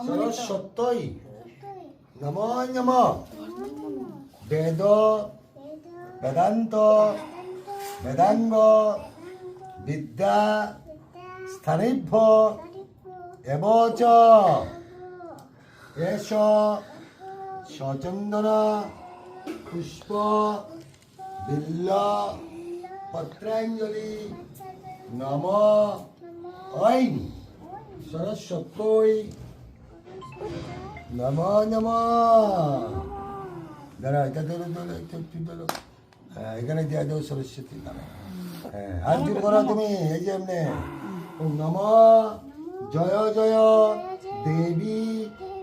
সরস্বত্যই নমো নমঃ। বেদ বেদান্ত বেদাঙ্গ বিদ্যা স্থানিভ্য এবচ এষ সচন্দন পুষ্প বিল্ল পত্রাঞ্জলি নম ঐং সরস্বত্যই নমো নমঃ। দাঁড়া, এটা ধরো ধরো একটু ধরো। হ্যাঁ, এখানে দিয়ে দাও সরস্বতী দাঁড়া। হ্যাঁ, হাত জোর করো তুমি, এই যে এমনি। ওম নমঃ জয় জয় দেবী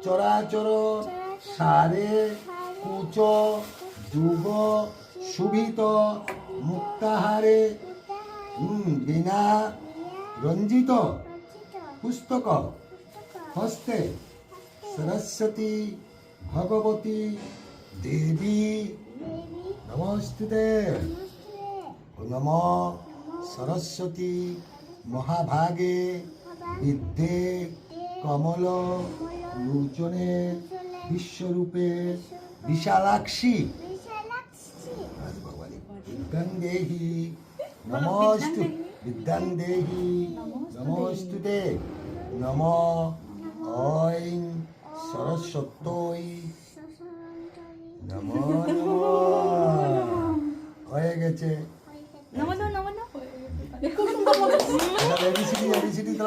চরাচর সারে কুচ যুগ শুভিত মুক্তাহারে বিনা রঞ্জিত পুস্তক হস্তে সরস্বতী ভগবতী দেবী নমস্তুতে। নম সরস্বতী মহাভাগে বিদ্যে কমল লোচনে বিশ্বরূপে বিশালাক্ষী বিদ্যাং দেহি নমস্তু বিদ্যাং দেহি নমস্তুতে। নম ঐং সরস্বত্যই নমো নমঃ। হয়ে গেছে। নমো নমো নমো। এবিসিডি তো